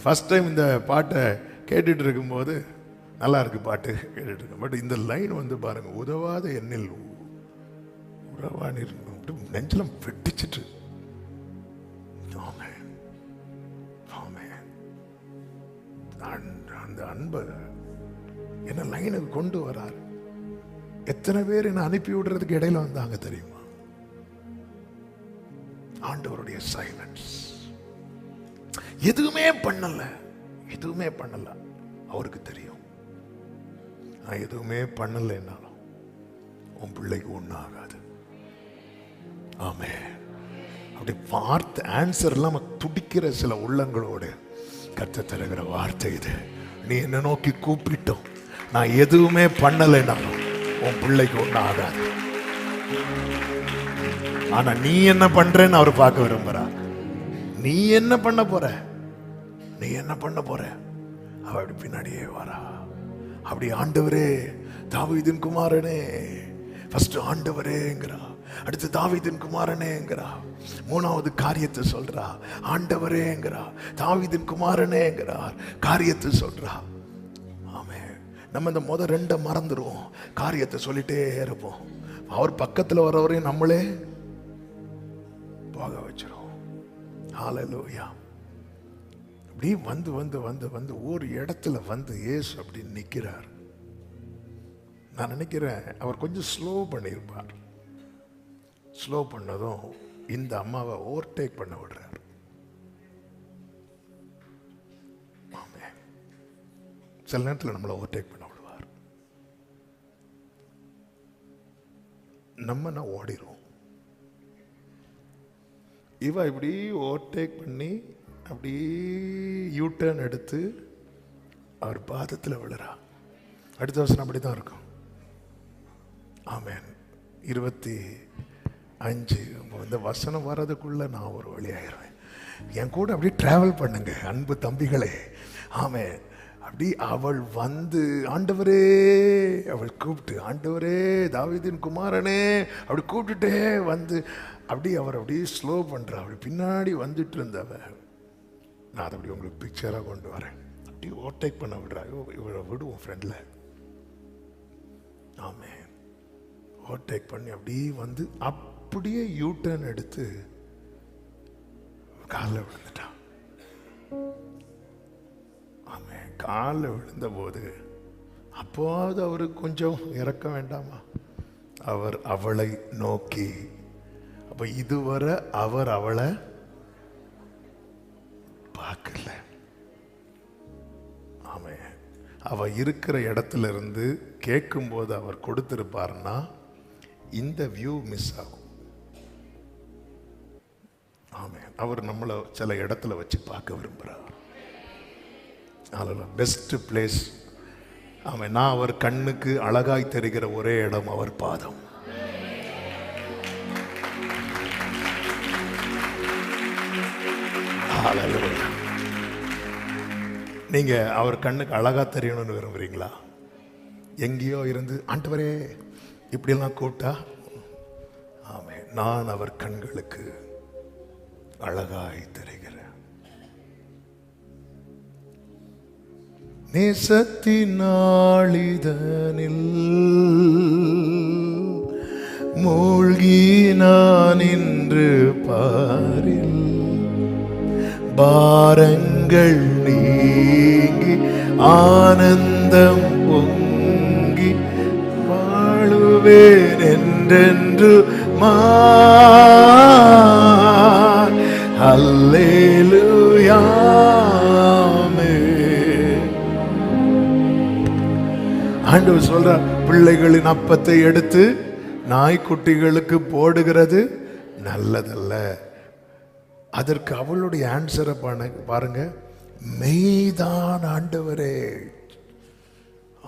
First time இந்த பாட்டை கேட்டுட்டு இருக்கும்போது நல்லா இருக்கு பாட்டு கேட்டுட்டு இருக்கேன். பட் இந்த லைன் வந்து பாருங்க, உதவாத எண்ணில் உறவானி நெஞ்சலம் வெட்டிச்சிட்டு. அந்த அன்பை என்ன லைனுக்கு கொண்டு வராரு. எத்தனை பேர் என்ன அனுப்பி விடுறதுக்கு இடையில வந்தாங்க தெரியுமா? ஆண்டவருடைய சைலன்ஸ். எதுவுமே பண்ணல, எதுவுமே பண்ணல. அவருக்கு தெரியும், நான் எதுவுமே பண்ணலைன்னாலும் உன் பிள்ளைக்கு ஒன்றும் ஆகாது. ஆமே. அப்படி வார்த்தை ஆன்சர் இல்லாம துடிக்கிற சில உள்ளங்களோடு கர்த்தர் தருகிற வார்த்தை இது. நீ என்ன நோக்கி கூப்பிட்டோம், நான் எதுவுமே பண்ணலைன்னாலும் உன் பிள்ளைக்கு ஒன்றும் ஆகாது. ஆனா நீ என்ன பண்றேன்னு அவர் பார்க்க விரும்புறார். நீ என்ன பண்ண போற, நீ என்ன பண்ண போற? அவ அப்படி பின்னாடியே வரா. அப்படி ஆண்டவரே, தாவீதின் குமாரனே, ஃபர்ஸ்ட் ஆண்டவரேங்கிறா, அடுத்து தாவீதின் குமாரனேங்கிறா, மூணாவது காரியத்தை சொல்றா, ஆண்டவரேங்கிறா, தாவீதின் குமாரனேங்கிறார், காரியத்தை சொல்றா. ஆமே. நம்ம இந்த முத ரெண்டை மறந்துடுவோம், காரியத்தை சொல்லிட்டே இருப்போம். அவர் பக்கத்தில் வரவரையும் நம்மளே போக வச்சிரும். ஹல்லேலூயா. அப்படி வந்து வந்து வந்து வந்து ஒரு இடத்துல வந்து இயேசு அப்படி நிற்கிறார். நான் நினைக்கிறேன் அவர் கொஞ்சம் ஸ்லோ பண்ணியிருப்பார். ஸ்லோ பண்ணதும் இந்த அம்மாவை ஓவர்டேக் பண்ண விடுறார். சில நேரத்தில் நம்மளை ஓவர்டேக் பண்ண விடுவார். நம்ம ஓடிடுவோம். இவ இப்படி ஓவர்டேக் பண்ணி அப்படி யூட்டர்ன் எடுத்து அவர் பாதத்தில் விழுறா. அடுத்த வருஷம் அப்படி தான் இருக்கும். ஆமேன். 25 இந்த வசனம் வர்றதுக்குள்ள நான் ஒரு வழியாயிருவேன். என் கூட அப்படி டிராவல் பண்ணுங்க அன்பு தம்பிகளே. ஆமேன். அப்படி அவள் வந்து ஆண்டவரே, அவள் கூப்பிட்டு ஆண்டவரே தாவீதின் குமாரனே அப்படி கூப்பிட்டுட்டே வந்து அப்படி அவர் அப்படி ஸ்லோ பண்றா. அப்படி பின்னாடி வந்துட்டு இருந்தவ, நான் அதை அப்படி உங்களுக்கு பிக்சராக கொண்டு வரேன். அப்படி ஓவர்டேக் பண்ண விடுறா. இவளை விடுவோம் ஃப்ரெண்டில். ஆமே. ஓவர்டேக் பண்ணி அப்படியே வந்து அப்படியே யூட்டர்ன் எடுத்து காலில் விழுந்துட்டான். ஆமே. காலில் விழுந்த போது அப்போது அவருக்கு கொஞ்சம் இறக்க வேண்டாமா? அவர் அவளை நோக்கி, அப்ப இதுவரை அவர் அவளை பார்க்கல. ஆமே. அவ இருக்கிற இடத்துல இருந்து கேட்கும் போது அவர் கொடுத்திருப்பாருன்னா இந்த வியூ மிஸ் ஆகும். ஆமே. அவர் நம்மளை சில இடத்துல வச்சு பார்க்க விரும்புகிறார். அதில் பெஸ்ட் பிளேஸ். ஆமே. நான் அவர் கண்ணுக்கு அழகாய் தெரிகிற ஒரே இடம் அவர் பாதம். நீங்க அவர் கண்ணுக்கு அழகா தெரியணும்னு விரும்புறீங்களா? எங்கேயோ இருந்து ஆண்டவரே இப்படியெல்லாம் கூப்பிட்டா, ஆமே, நான் அவர் கண்களுக்கு அழகாய் தெரிகிறேன். நேசத்தினாளிதனில் மூழ்கி நான் இன்று பாரில் பாரங்கள் நீங்கி ஆனந்தம் பொங்கி வாழுவேன் என்றென்று அல்லேலூயா. ஆண்டவர் சொல்றார், பிள்ளைகளின் அப்பத்தை எடுத்து நாய்க்குட்டிகளுக்கு போடுகிறது நல்லதல்ல. அதற்கு அவளுடைய ஆன்சரை பாருங்க, மெய்தான் ஆண்டவரே.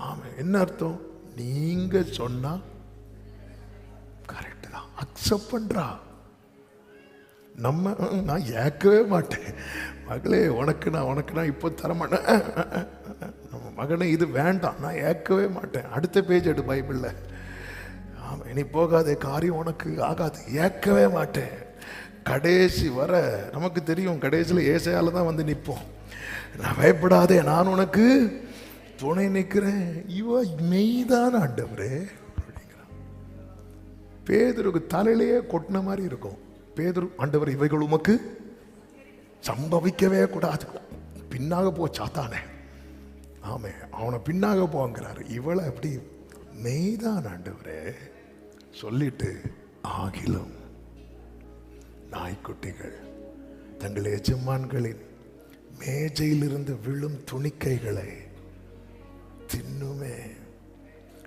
ஆமா. என்ன அர்த்தம்? நீங்க சொன்னா கரெக்ட் தான், அக்செப்ட் பண்றா. நம்ம நான் ஏற்கவே மாட்டேன் மகளே, உனக்கு நான் இப்போ தரமாட்டேன். நம்ம மகனே இது வேண்டாம், நான் ஏற்கவே மாட்டேன். அடுத்த பேஜ் எடு பைபிள்ல. ஆமா, இனி போகாதே, காரியம் உனக்கு ஆகாது, ஏற்கவே மாட்டேன். கடைசி வர நமக்கு தெரியும், கடைசியில் ஏசையால தான் வந்து நிற்போம். நான் பயப்படாதே, நான் உனக்கு துணை நிற்கிறேன். இவ மெய்தான் ஆண்டவரே அப்படிங்கிறான். பேதுருக்கு தலையிலேயே கொட்டின மாதிரி இருக்கும். பேதுரு, ஆண்டவர் இவைகள் உமக்கு சம்பவிக்கவே கூடாது, பின்னாக போ சாத்தானே, ஆமே அவனை பின்னாக போங்கிறாரு. இவளை எப்படி மெய்தான் ஆண்டவரே சொல்லிட்டு, ஆகிலும் நாய்க்குட்டிகள் தங்கள் எஜமான்களின் மேஜையிலிருந்து விழும் துணிக்கைகளை தின்னுமே.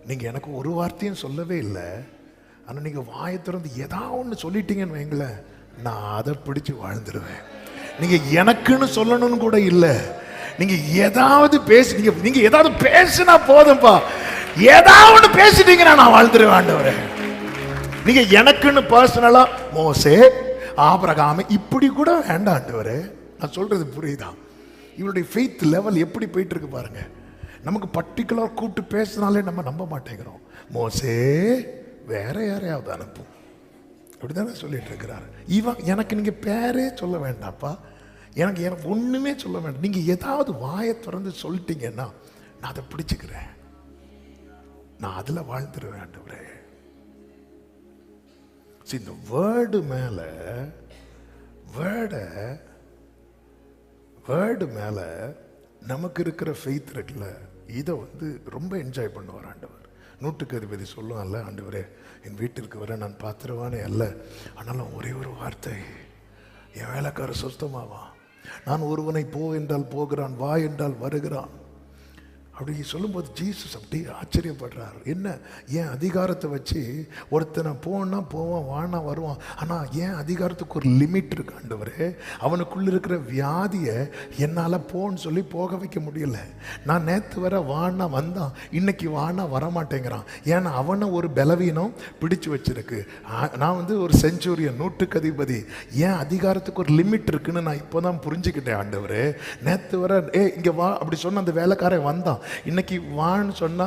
நீங்க எனக்கு ஒரு வார்த்தையும் சொல்லவே இல்லை, ஆனா நீங்க வாயை திறந்து ஏதாவது ஒன்று சொல்லிட்டீங்கன்னு வைங்களேன், நான் அதை பிடிச்சு வாழ்ந்துருவேன். நீங்க எனக்குன்னு சொல்லணும்னு கூட இல்லை, நீங்க ஏதாவது நீங்க ஏதாவது பேசினா போதும்பா, ஏதாவது பேசிட்டீங்கன்னா நான் வாழ்ந்துருவேன் ஆண்டவரே. நீங்க எனக்குன்னு பர்சனலா மோசே, ஆபிரகாம் இப்படி கூட வேண்டாம் ஆண்டவரே. நான் சொல்றது புரியுதா? இவருடைய ஃபெய்த் லெவல் எப்படி போயிட்டு இருக்கு பாருங்க. நமக்கு பர்டிகுலர் கூப்பிட்டு பேசினாலே நம்ம நம்ப மாட்டேங்கிறோம். மோசே வேற யாரையாவது அனுப்பும் அப்படிதானே சொல்லிட்டு இருக்கிறாரு. இவன் எனக்கு நீங்க பேரே சொல்ல வேண்டாப்பா, எனக்கு ஒண்ணுமே சொல்ல வேண்டாம், நீங்க ஏதாவது வாயை திறந்து சொல்லிட்டீங்கன்னா நான் அதை பிடிச்சுக்கிறேன், நான் அதுல வாழ்ந்துருவேன் ஆண்டவரே. இந்த வேர்டு மேல வேர்டு மேல நமக்கு இருக்கிற ஃபெய்த் இருக்குல்ல, இதை ரொம்ப என்ஜாய் பண்ணுவார் ஆண்டவர். நூற்றுக்கு அதிபதி சொல்லுவான்ல, ஆண்டவரே என் வீட்டிற்கு வர நான் பாத்திரவானே அல்ல, ஆனாலும் ஒரே ஒரு வார்த்தை என் வேலைக்கார சொஸ்தமாவான். நான் ஒருவனை போ என்றால் போகிறான், வா என்றால் வருகிறான். அப்படி சொல்லும்போது ஜீசஸ் அப்படி ஆச்சரியப்படுறார். என்ன, ஏன் அதிகாரத்தை வச்சு ஒருத்தனை போனா போவான், வானா வருவான், ஆனால் ஏன் அதிகாரத்துக்கு ஒரு லிமிட் இருக்கு ஆண்டவரே. அவனுக்குள்ள இருக்கிற வியாதியை என்னால் போன்னு சொல்லி போக வைக்க முடியல. நான் நேற்று வர வானா வந்தான், இன்னைக்கு வானா வரமாட்டேங்கிறான். ஏன்னா அவனை ஒரு பலவீனம் பிடிச்சு வச்சிருக்கு. நான் ஒரு செஞ்சுரியன், நூற்றுக்கு அதிபதி, ஏன் அதிகாரத்துக்கு ஒரு லிமிட் இருக்குன்னு நான் இப்போதான் புரிஞ்சுக்கிட்டேன் ஆண்டவரே. நேற்று வர இங்கே வா அப்படி சொன்ன அந்த வேலைக்காரன் வந்தான், இன்னைக்கு வான்னு சொன்னா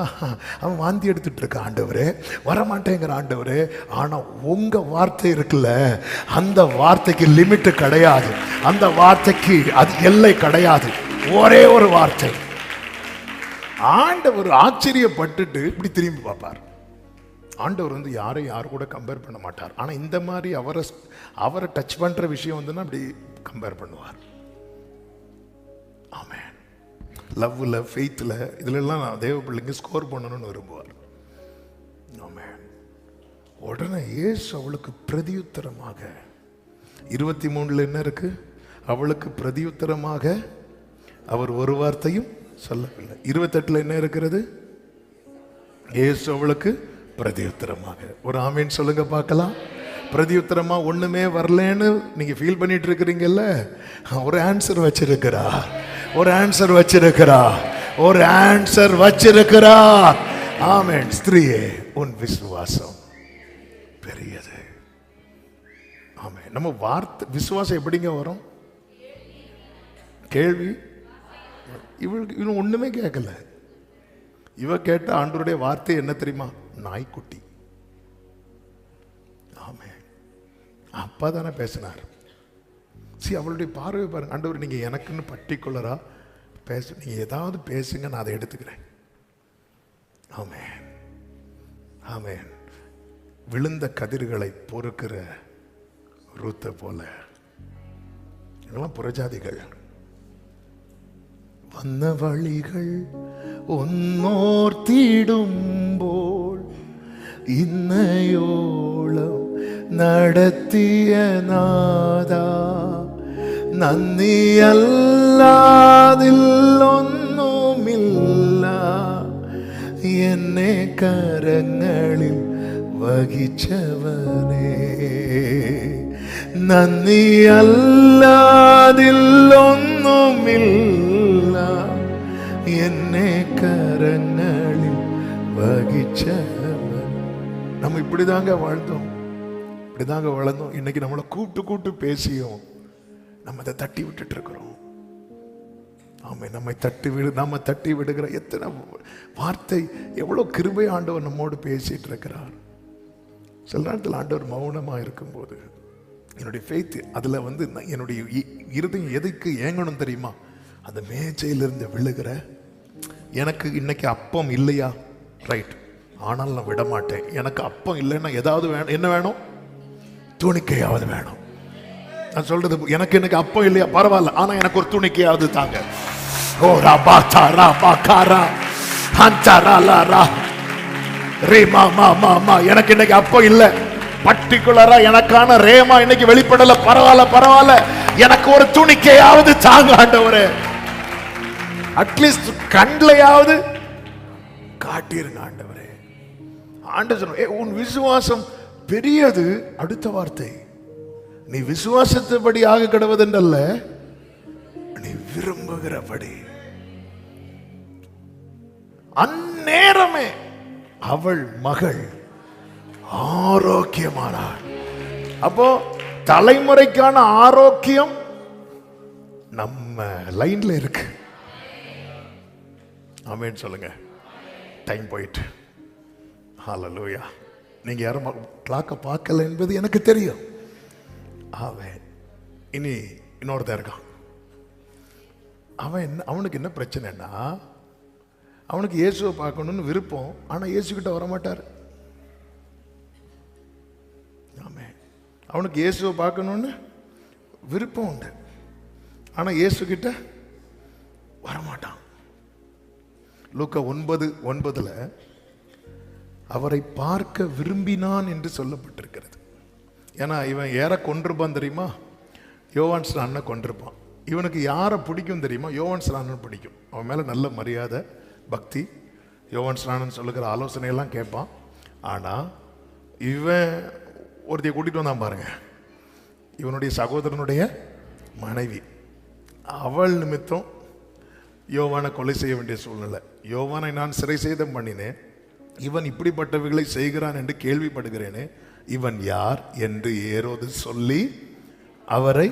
அவன் வாந்தி எடுத்துட்டு இருக்க ஆண்டவரே, வரமாட்டேங்கிற ஆண்டவரே. ஆனா உங்க வார்த்தை இருக்குல்ல, அந்த வார்த்தைக்கு லிமிட் கிடையாது, அந்த வார்த்தைக்கு அது எல்லை கிடையாது. ஒரே ஒரு வார்த்தை. ஆண்டவர் ஆச்சரியப்பட்டுட்டு இப்படி திரும்பி பார்ப்பார். ஆண்டவர் யாரையும் யாரு கூட கம்பேர் பண்ண மாட்டார். ஆனா இந்த மாதிரி அவரை டச் பண்ற விஷயம் அப்படி கம்பேர் பண்ணுவார். ஆமென். லவ்வில், ஃபெய்த்தில், இதுலெல்லாம் நான் தேவ பிள்ளைங்க ஸ்கோர் பண்ணணும்னு விரும்புவார். ஆமென். உடனே இயேசு அவளுக்கு பிரதியுத்தரமாக, 23 என்ன இருக்கு, அவளுக்கு பிரதியுத்தரமாக அவர் ஒரு வார்த்தையும் சொல்லவில்லை. 28 என்ன இருக்கிறது, இயேசு அவளுக்கு பிரதியுத்தரமாக. ஒரு ஆமீன் சொல்லுங்க பார்க்கலாம். பிரதியுத்தரமா ஒண்ணுமே வரலன்னு நீங்க ஃபீல் பண்ணிட்டு இருக்கிறீங்கல்ல, ஒரு ஆன்சர் வச்சிருக்கிறா, ஒரு ஆன்சர் வச்சிருக்கிறா, ஒரு ஆன்சர் வச்சிருக்கிறா. ஆமென். ஸ்திரீயே, உன் விசுவாசம் பெரியது. ஆமென். நம்ம வார்த்தை விசுவாசம் எப்படிங்க வரும்? கேள்வி. இவளுக்கு இன்னும் ஒண்ணுமே கேட்கல. இவ கேட்ட ஆண்டவருடைய வார்த்தை என்ன தெரியுமா? நாய்க்குட்டி. ஆமென். அப்பா தானே பேசினார். அவளுடைய பார்வை பாருங்க. ஆண்டவர் நீங்க எனக்குன்னு பர்டிகுலரா நீங்க ஏதாவது பேசுங்க, நான் அதை எடுத்துக்கிறேன். ஆமென். ஆமென். விழுந்த கதிர்களை பொறுக்கிற ரூத்தை போல இதெல்லாம் புறஜாதிகள். வந்த வழிகள் ஒன்னோர் தீடும் போல் இன்னையோளம் நடத்திய நாதா, நந்தி அல்லாதில் ஒன்னுமில்ல என்னை கரங்களில் வகிச்சவனே, நந்தி அல்லாதில் ஒன்னுமில்ல என்னை கரங்களில் வகிச்சவன். நம்ம இப்படிதாங்க வாழ்ந்தோம், இப்படிதாங்க வளர்ந்தோம். இன்னைக்கு நம்மளை கூப்பிட்டு பேசியும் நம்ம அதை தட்டி விட்டுட்டு இருக்கிறோம். ஆமை. நம்ம தட்டி விடுகிற எத்தனை வார்த்தை, எவ்வளவு கிருபை ஆண்டவர் நம்மோடு பேசிட்டு இருக்கிறார். சில நேரத்தில் ஆண்டவர் மௌனமா இருக்கும்போது என்னுடைய ஃபெய்த் அதுல என்னுடைய இருதயம் எதுக்கு ஏங்கணும் தெரியுமா? அந்த மேஜையிலிருந்து விழுகிற, எனக்கு இன்னைக்கு அப்பம் இல்லையா, ரைட், ஆனால் நான் விட மாட்டேன். எனக்கு அப்பம் இல்லைன்னா ஏதாவது வேணும். என்ன வேணும்? துணிக்கையாவது வேணும். நான் சொல்றது, எனக்கு இன்னைக்கு அப்பம் இல்லையா பரவாயில்ல, ஆனா எனக்கு ஒரு துணிக்கையாவது தாங்க. ஓ ராபா தாரா பாகாரா ஹந்தாரா லாரா ரேமா மா மா. எனக்கு இன்னைக்கு அப்பம் இல்ல, பர்டிகுலரா எனக்கான ரேமா இன்னைக்கு வெளிப்படல, பரவாயில்ல பரவாயில்ல, எனக்கு ஒரு துணிக்கையாவது தாங்க ஆண்டவரே. அட்லீஸ்ட் கண்லையாவது காட்டிருங்க ஆண்டவரே. ஆண்டவர் உன் விசுவாசம் பெரியது. அடுத்த வார்த்தை, நீ விசுவாசத்தபடி ஆக கடவுதென்றல்ல, நீ விரும்புகிறபடி. அந்நேரமே அவள் மகள் ஆரோக்கியமானாள். அப்போ தலைமுறைக்கான ஆரோக்கியம் நம்ம லைன்ல இருக்கு. ஆமென் சொல்லுங்க. டைம் போயிட்டு. ஹல்லேலூயா. நீங்க யாரும் கிளாக்க பார்க்கல என்பது எனக்கு தெரியும். அவன் இனி இன்னொருத்தன் இருக்கான். அவனுக்கு என்ன பிரச்சனைன்னா, அவனுக்கு இயேசுவை பார்க்கணும்னு விருப்பம், ஆனா இயேசு கிட்ட வரமாட்டார். ஆமென். அவனுக்கு இயேசுவை பார்க்கணும்னு விருப்பம் உண்டு, ஆனா இயேசு கிட்ட வரமாட்டான். லூக்கா 9:9 அவரை பார்க்க விரும்பினான் என்று சொல்லப்பட்டிருக்கிறது. ஏன்னா இவன் யாரை கொண்டிருப்பான் தெரியுமா? யோவான் ஸ்நானனை கொண்டிருப்பான். இவனுக்கு யாரை பிடிக்கும் தெரியுமா? யோவான் ஸ்நானன் பிடிக்கும். அவன் மேலே நல்ல மரியாதை, பக்தி. யோவான் ஸ்நானன் சொல்லுகிற ஆலோசனையெல்லாம் கேட்பான். ஆனால் இவன் ஒருத்தைய கூட்டிகிட்டு வந்தான் பாருங்க, இவனுடைய சகோதரனுடைய மனைவி. அவள் நிமித்தம் யோவானை கொலை செய்ய வேண்டிய சூழ்நிலை. யோவானை நான் சிறை சேதம் பண்ணினேன், இவன் இப்படிப்பட்டவைகளை செய்கிறான் என்று கேள்விப்படுகிறேனே, இவன் யார் என்று ஏரோது சொல்லி அவரை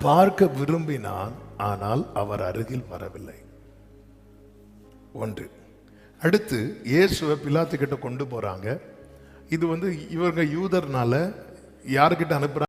பார்க்க விரும்பினான், ஆனால் அவர் அருகில் வரவில்லை. ஒன்று. அடுத்து இயேசுவை பிலாத்து கிட்ட கொண்டு போறாங்க. இது இவங்க யூதர்னால யாருக்கிட்ட அனுப்புறாங்க?